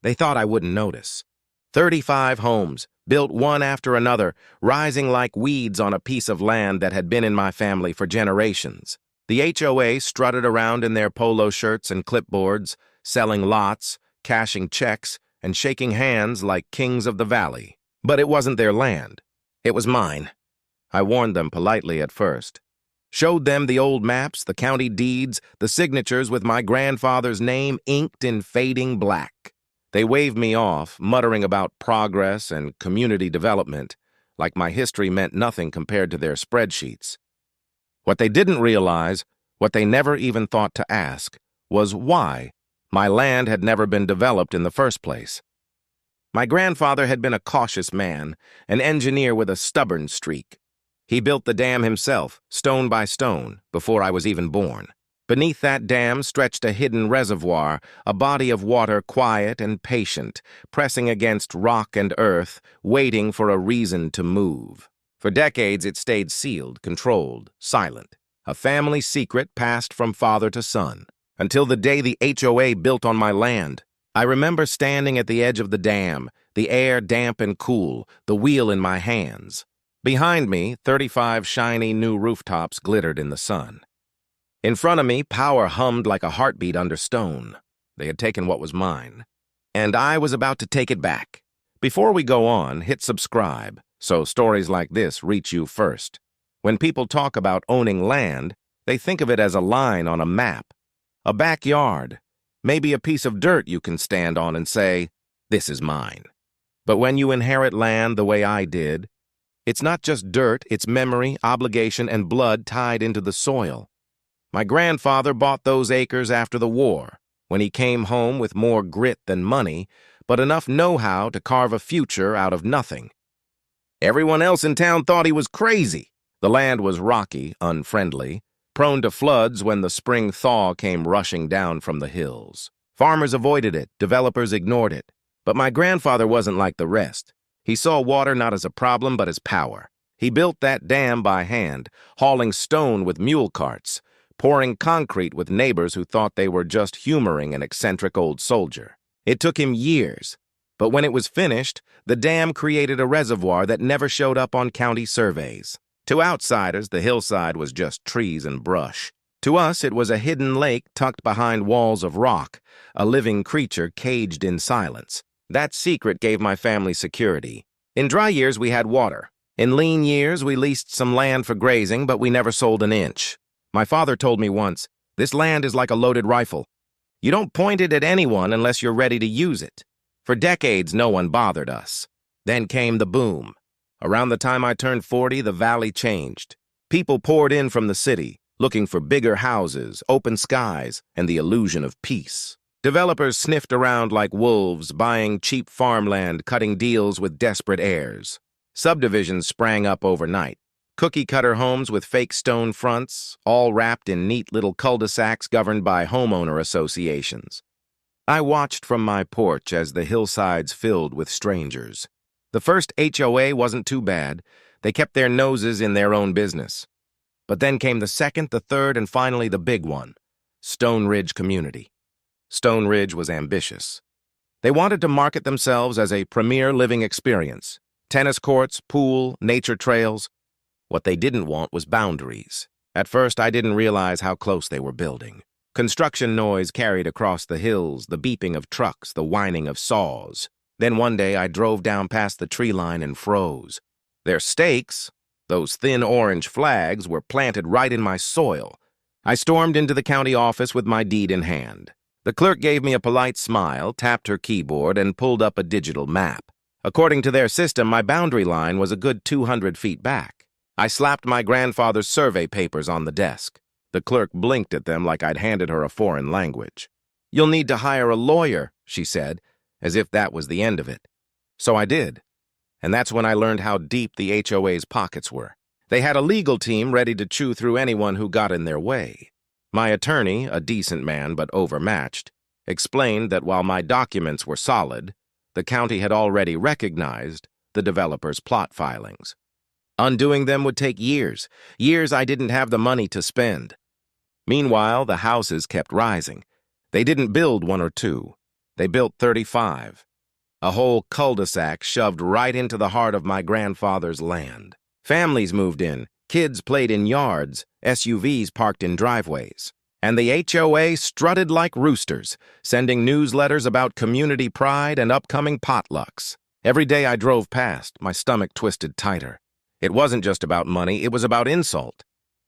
They thought I wouldn't notice. 35 homes, built one after another, rising like weeds on a piece of land that had been in my family for generations. The HOA strutted around in their polo shirts and clipboards, selling lots, cashing checks, and shaking hands like kings of the valley. But it wasn't their land. It was mine. I warned them politely at first. Showed them the old maps, the county deeds, the signatures with my grandfather's name inked in fading black. They waved me off, muttering about progress and community development, like my history meant nothing compared to their spreadsheets. What they didn't realize, what they never even thought to ask, was why my land had never been developed in the first place. My grandfather had been a cautious man, an engineer with a stubborn streak. He built the dam himself, stone by stone, before I was even born. Beneath that dam stretched a hidden reservoir, a body of water quiet and patient, pressing against rock and earth, waiting for a reason to move. For decades it stayed sealed, controlled, silent, a family secret passed from father to son, until the day the HOA built on my land. I remember standing at the edge of the dam, the air damp and cool, the wheel in my hands. Behind me, 35 shiny new rooftops glittered in the sun. In front of me, power hummed like a heartbeat under stone. They had taken what was mine, and I was about to take it back. Before we go on, hit subscribe, so stories like this reach you first. When people talk about owning land, they think of it as a line on a map, a backyard, maybe a piece of dirt you can stand on and say, "This is mine." But when you inherit land the way I did, it's not just dirt, it's memory, obligation, and blood tied into the soil. My grandfather bought those acres after the war, when he came home with more grit than money, but enough know-how to carve a future out of nothing. Everyone else in town thought he was crazy. The land was rocky, unfriendly, prone to floods when the spring thaw came rushing down from the hills. Farmers avoided it, developers ignored it. But my grandfather wasn't like the rest. He saw water not as a problem, but as power. He built that dam by hand, hauling stone with mule carts, pouring concrete with neighbors who thought they were just humoring an eccentric old soldier. It took him years, but when it was finished, the dam created a reservoir that never showed up on county surveys. To outsiders, the hillside was just trees and brush. To us, it was a hidden lake tucked behind walls of rock, a living creature caged in silence. That secret gave my family security. In dry years, we had water. In lean years, we leased some land for grazing, but we never sold an inch. My father told me once, "This land is like a loaded rifle. You don't point it at anyone unless you're ready to use it." For decades, no one bothered us. Then came the boom. Around the time I turned 40, the valley changed. People poured in from the city, looking for bigger houses, open skies, and the illusion of peace. Developers sniffed around like wolves, buying cheap farmland, cutting deals with desperate heirs. Subdivisions sprang up overnight. Cookie-cutter homes with fake stone fronts, all wrapped in neat little cul-de-sacs governed by homeowner associations. I watched from my porch as the hillsides filled with strangers. The first HOA wasn't too bad. They kept their noses in their own business. But then came the second, the third, and finally the big one, Stone Ridge Community. Stone Ridge was ambitious. They wanted to market themselves as a premier living experience. Tennis courts, pool, nature trails. What they didn't want was boundaries. At first, I didn't realize how close they were building. Construction noise carried across the hills, the beeping of trucks, the whining of saws. Then one day, I drove down past the tree line and froze. Their stakes, those thin orange flags, were planted right in my soil. I stormed into the county office with my deed in hand. The clerk gave me a polite smile, tapped her keyboard, and pulled up a digital map. According to their system, my boundary line was a good 200 feet back. I slapped my grandfather's survey papers on the desk. The clerk blinked at them like I'd handed her a foreign language. "You'll need to hire a lawyer," she said, as if that was the end of it. So I did. And that's when I learned how deep the HOA's pockets were. They had a legal team ready to chew through anyone who got in their way. My attorney, a decent man but overmatched, explained that while my documents were solid, the county had already recognized the developer's plot filings. Undoing them would take years, years I didn't have the money to spend. Meanwhile, the houses kept rising. They didn't build one or two. They built 35. A whole cul-de-sac shoved right into the heart of my grandfather's land. Families moved in, kids played in yards, SUVs parked in driveways. And the HOA strutted like roosters, sending newsletters about community pride and upcoming potlucks. Every day I drove past, my stomach twisted tighter. It wasn't just about money, it was about insult.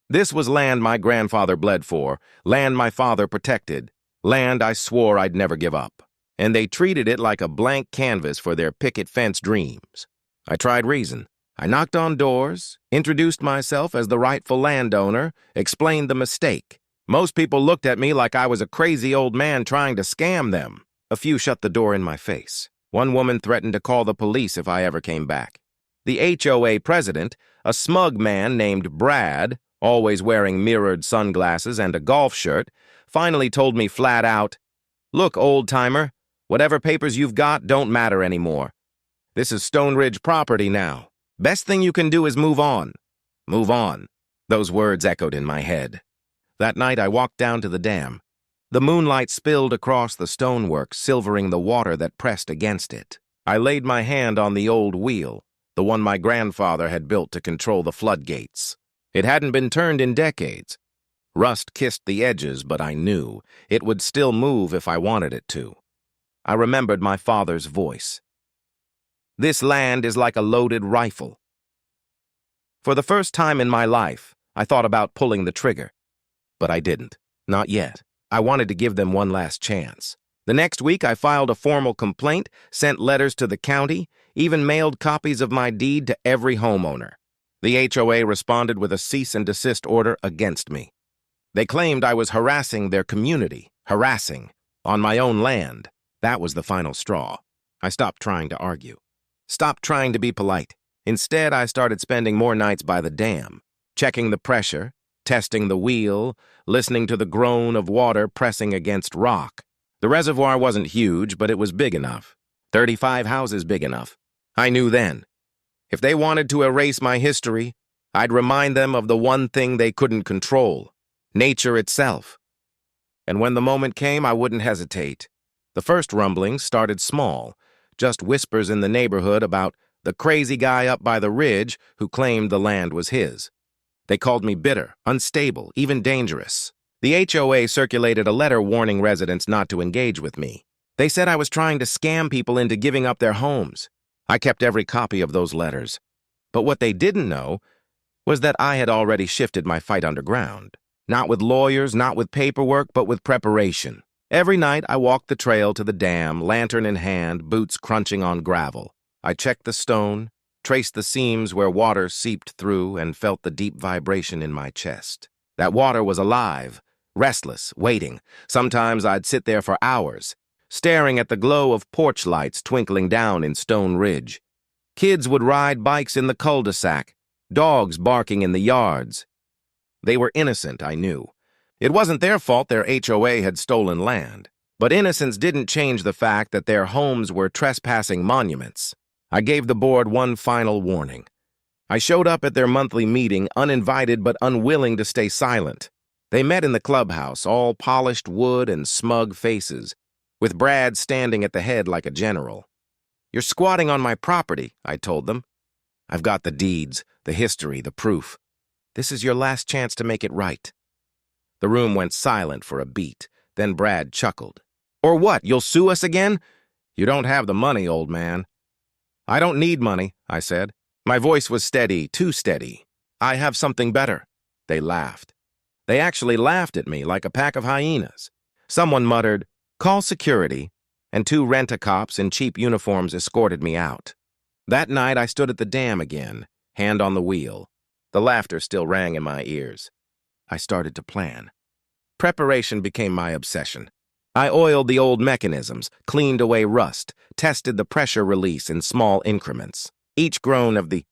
This was land my grandfather bled for, land my father protected, land I swore I'd never give up. And they treated it like a blank canvas for their picket fence dreams. I tried reason. I knocked on doors, introduced myself as the rightful landowner, explained the mistake. Most people looked at me like I was a crazy old man trying to scam them. A few shut the door in my face. One woman threatened to call the police if I ever came back. The HOA president, a smug man named Brad, always wearing mirrored sunglasses and a golf shirt, finally told me flat out, "Look, old-timer, whatever papers you've got don't matter anymore. This is Stone Ridge property now. Best thing you can do is move on." Move on. Those words echoed in my head. That night I walked down to the dam. The moonlight spilled across the stonework, silvering the water that pressed against it. I laid my hand on the old wheel, the one my grandfather had built to control the floodgates. It hadn't been turned in decades. Rust kissed the edges, but I knew it would still move if I wanted it to. I remembered my father's voice. "This land is like a loaded rifle." For the first time in my life, I thought about pulling the trigger. But I didn't. Not yet. I wanted to give them one last chance. The next week, I filed a formal complaint, sent letters to the county, even mailed copies of my deed to every homeowner. The HOA responded with a cease and desist order against me. They claimed I was harassing their community, on my own land. That was the final straw. I stopped trying to argue. Stopped trying to be polite. Instead, I started spending more nights by the dam, checking the pressure, testing the wheel, listening to the groan of water pressing against rock. The reservoir wasn't huge, but it was big enough. 35 houses big enough. I knew then. If they wanted to erase my history, I'd remind them of the one thing they couldn't control, nature itself. And when the moment came, I wouldn't hesitate. The first rumblings started small, just whispers in the neighborhood about the crazy guy up by the ridge who claimed the land was his. They called me bitter, unstable, even dangerous. The HOA circulated a letter warning residents not to engage with me. They said I was trying to scam people into giving up their homes. I kept every copy of those letters. But what they didn't know was that I had already shifted my fight underground. Not with lawyers, not with paperwork, but with preparation. Every night I walked the trail to the dam, lantern in hand, boots crunching on gravel. I checked the stone, traced the seams where water seeped through, and felt the deep vibration in my chest. That water was alive, restless, waiting. Sometimes I'd sit there for hours, staring at the glow of porch lights twinkling down in Stone Ridge. Kids would ride bikes in the cul-de-sac, dogs barking in the yards. They were innocent, I knew. It wasn't their fault their HOA had stolen land. But innocence didn't change the fact that their homes were trespassing monuments. I gave the board one final warning. I showed up at their monthly meeting, uninvited but unwilling to stay silent. They met in the clubhouse, all polished wood and smug faces, with Brad standing at the head like a general. "You're squatting on my property," I told them. "I've got the deeds, the history, the proof. This is your last chance to make it right." The room went silent for a beat. Then Brad chuckled. "Or what, you'll sue us again?" "You don't have the money, old man." "I don't need money," I said. My voice was steady, too steady. "I have something better." They laughed. They actually laughed at me like a pack of hyenas. Someone muttered, "Call security," and two rent-a-cops in cheap uniforms escorted me out. That night I stood at the dam again, hand on the wheel. The laughter still rang in my ears. I started to plan. Preparation became my obsession. I oiled the old mechanisms, cleaned away rust, tested the pressure release in small increments. Each groan of the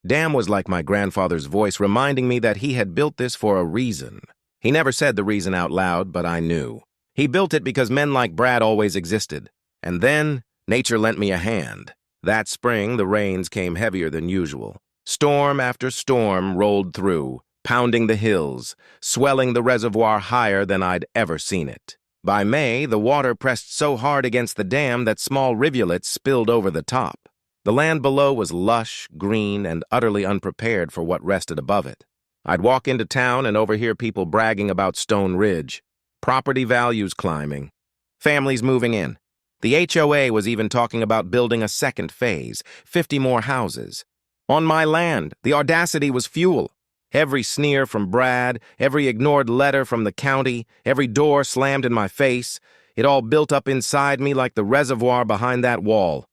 dam was like my grandfather's voice reminding me that he had built this for a reason. He never said the reason out loud, but I knew. He built it because men like Brad always existed. And then, nature lent me a hand. That spring, the rains came heavier than usual. Storm after storm rolled through, pounding the hills, swelling the reservoir higher than I'd ever seen it. By May, the water pressed so hard against the dam that small rivulets spilled over the top. The land below was lush, green, and utterly unprepared for what rested above it. I'd walk into town and overhear people bragging about Stone Ridge. Property values climbing. Families moving in. The HOA was even talking about building a second phase, 50 more houses. On my land, the audacity was fuel. Every sneer from Brad, every ignored letter from the county, every door slammed in my face, it all built up inside me like the reservoir behind that wall.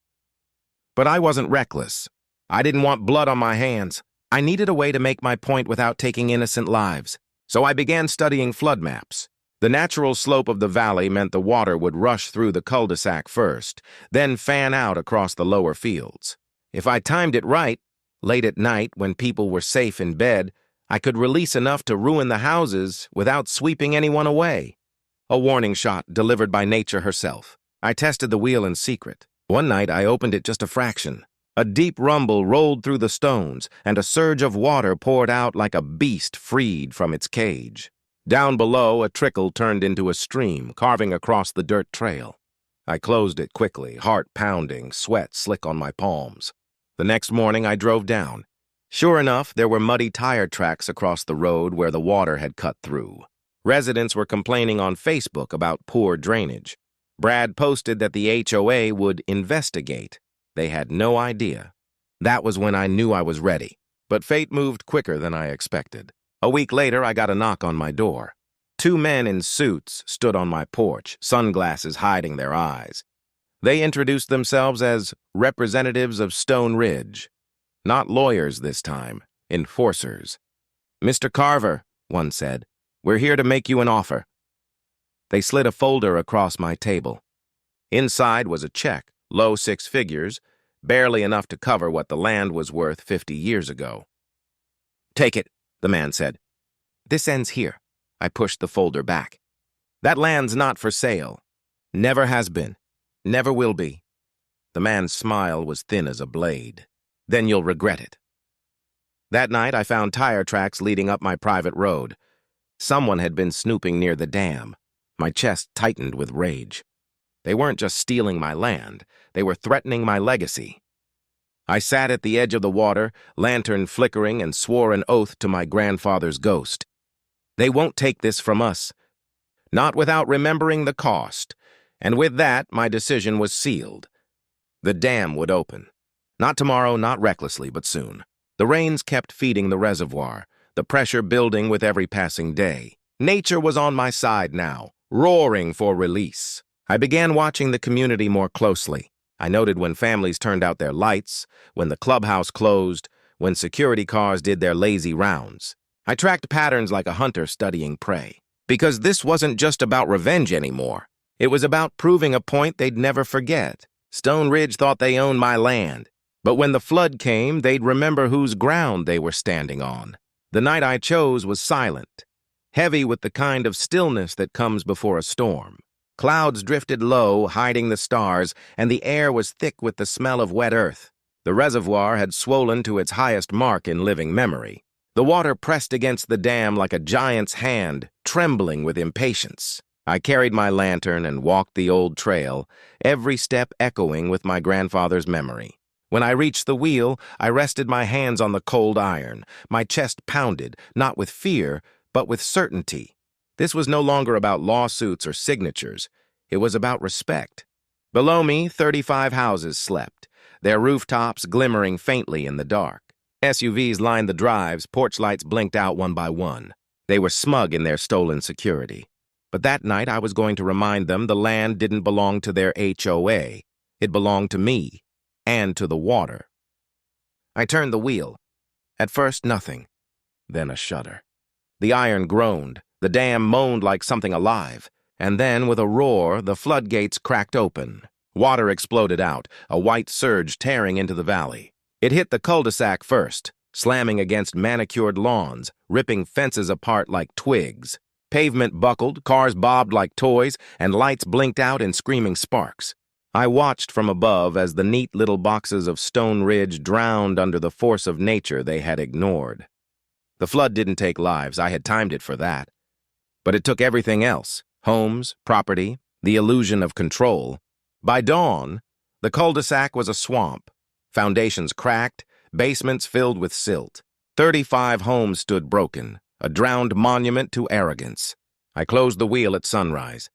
But I wasn't reckless. I didn't want blood on my hands. I needed a way to make my point without taking innocent lives. So I began studying flood maps. The natural slope of the valley meant the water would rush through the cul-de-sac first, then fan out across the lower fields. If I timed it right, late at night when people were safe in bed, I could release enough to ruin the houses without sweeping anyone away. A warning shot delivered by nature herself. I tested the wheel in secret. One night I opened it just a fraction. A deep rumble rolled through the stones, and a surge of water poured out like a beast freed from its cage. Down below, a trickle turned into a stream, carving across the dirt trail. I closed it quickly, heart pounding, sweat slick on my palms. The next morning I drove down. Sure enough, there were muddy tire tracks across the road where the water had cut through. Residents were complaining on Facebook about poor drainage. Brad posted that the HOA would investigate. They had no idea. That was when I knew I was ready. But fate moved quicker than I expected. A week later, I got a knock on my door. 2 men in suits stood on my porch, sunglasses hiding their eyes. They introduced themselves as representatives of Stone Ridge. Not lawyers this time, enforcers. "Mr. Carver," one said, "we're here to make you an offer." They slid a folder across my table. Inside was a check, low 6 figures, barely enough to cover what the land was worth 50 years ago. "Take it," the man said. "This ends here." I pushed the folder back. "That land's not for sale. Never has been. Never will be." The man's smile was thin as a blade. "Then you'll regret it." That night I found tire tracks leading up my private road. Someone had been snooping near the dam. My chest tightened with rage. They weren't just stealing my land, they were threatening my legacy. I sat at the edge of the water, lantern flickering, and swore an oath to my grandfather's ghost. They won't take this from us. Not without remembering the cost. And with that, my decision was sealed. The dam would open. Not tomorrow, not recklessly, but soon. The rains kept feeding the reservoir, the pressure building with every passing day. Nature was on my side now, roaring for release. I began watching the community more closely. I noted when families turned out their lights, when the clubhouse closed, when security cars did their lazy rounds. I tracked patterns like a hunter studying prey. Because this wasn't just about revenge anymore. It was about proving a point they'd never forget. Stone Ridge thought they owned my land. But when the flood came, they'd remember whose ground they were standing on. The night I chose was silent, heavy with the kind of stillness that comes before a storm. Clouds drifted low, hiding the stars, and the air was thick with the smell of wet earth. The reservoir had swollen to its highest mark in living memory. The water pressed against the dam like a giant's hand, trembling with impatience. I carried my lantern and walked the old trail, every step echoing with my grandfather's memory. When I reached the wheel, I rested my hands on the cold iron. My chest pounded, not with fear, but with certainty. This was no longer about lawsuits or signatures. It was about respect. Below me, 35 houses slept, their rooftops glimmering faintly in the dark. SUVs lined the drives, porch lights blinked out one by one. They were smug in their stolen security. But that night I was going to remind them the land didn't belong to their HOA. It belonged to me. And to the water. I turned the wheel. At first, nothing. Then a shudder. The iron groaned. The dam moaned like something alive. And then, with a roar, the floodgates cracked open. Water exploded out, a white surge tearing into the valley. It hit the cul-de-sac first, slamming against manicured lawns, ripping fences apart like twigs. Pavement buckled, cars bobbed like toys, and lights blinked out in screaming sparks. I watched from above as the neat little boxes of Stone Ridge drowned under the force of nature they had ignored. The flood didn't take lives, I had timed it for that. But it took everything else: Homes, property, the illusion of control. By dawn, the cul-de-sac was a swamp. Foundations cracked, basements filled with silt. 35 homes stood broken, a drowned monument to arrogance. I closed the wheel at sunrise.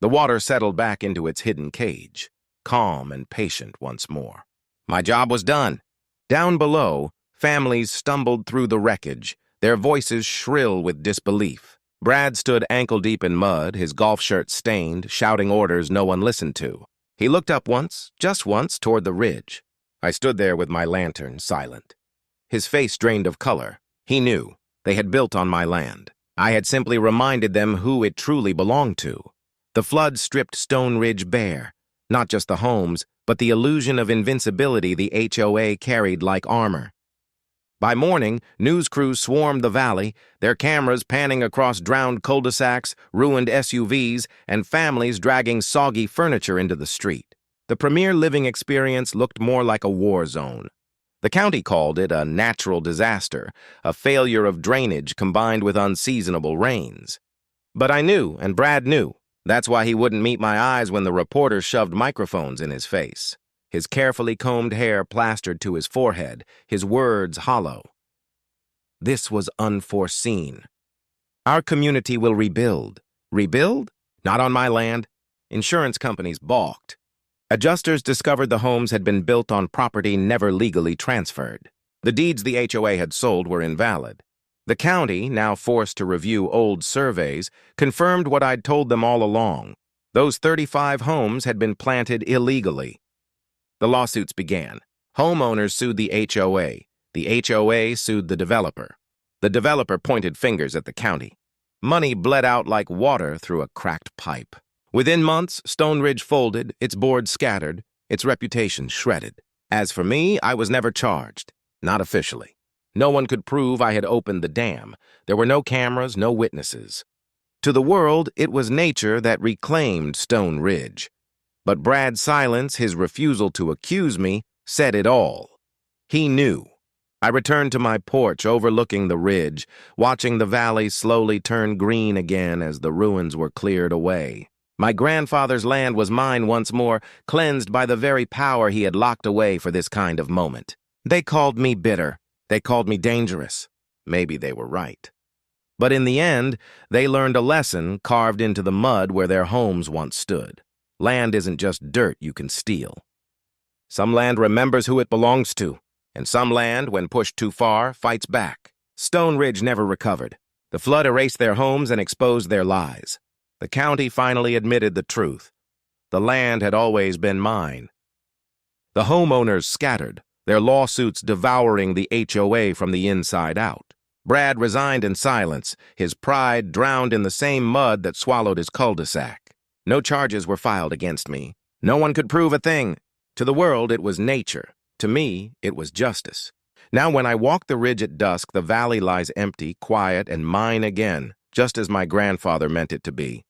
The water settled back into its hidden cage, calm and patient once more. My job was done. Down below, families stumbled through the wreckage, their voices shrill with disbelief. Brad stood ankle-deep in mud, his golf shirt stained, shouting orders no one listened to. He looked up once, just once, toward the ridge. I stood there with my lantern, silent. His face drained of color. He knew. They had built on my land. I had simply reminded them who it truly belonged to. The flood stripped Stone Ridge bare, not just the homes, but the illusion of invincibility the HOA carried like armor. By morning, news crews swarmed the valley, their cameras panning across drowned cul-de-sacs, ruined SUVs, and families dragging soggy furniture into the street. The premier living experience looked more like a war zone. The county called it a natural disaster, a failure of drainage combined with unseasonable rains. But I knew, and Brad knew. That's why he wouldn't meet my eyes when the reporters shoved microphones in his face. His carefully combed hair plastered to his forehead, his words hollow. This was unforeseen. Our community will rebuild. Rebuild? Not on my land. Insurance companies balked. Adjusters discovered the homes had been built on property never legally transferred. The deeds the HOA had sold were invalid. The county, now forced to review old surveys, confirmed what I'd told them all along. Those 35 homes had been planted illegally. The lawsuits began. Homeowners sued the HOA. The HOA sued the developer. The developer pointed fingers at the county. Money bled out like water through a cracked pipe. Within months, Stone Ridge folded, its board scattered, its reputation shredded. As for me, I was never charged. Not officially. No one could prove I had opened the dam. There were no cameras, no witnesses. To the world, it was nature that reclaimed Stone Ridge. But Brad's silence, his refusal to accuse me, said it all. He knew. I returned to my porch overlooking the ridge, watching the valley slowly turn green again as the ruins were cleared away. My grandfather's land was mine once more, cleansed by the very power he had locked away for this kind of moment. They called me bitter. They called me dangerous. Maybe they were right. But in the end, they learned a lesson carved into the mud where their homes once stood. Land isn't just dirt you can steal. Some land remembers who it belongs to, and some land, when pushed too far, fights back. Stone Ridge never recovered. The flood erased their homes and exposed their lies. The county finally admitted the truth. The land had always been mine. The homeowners scattered, their lawsuits devouring the HOA from the inside out. Brad resigned in silence, his pride drowned in the same mud that swallowed his cul-de-sac. No charges were filed against me. No one could prove a thing. To the world, it was nature. To me, it was justice. Now, when I walk the ridge at dusk, the valley lies empty, quiet, and mine again, just as my grandfather meant it to be.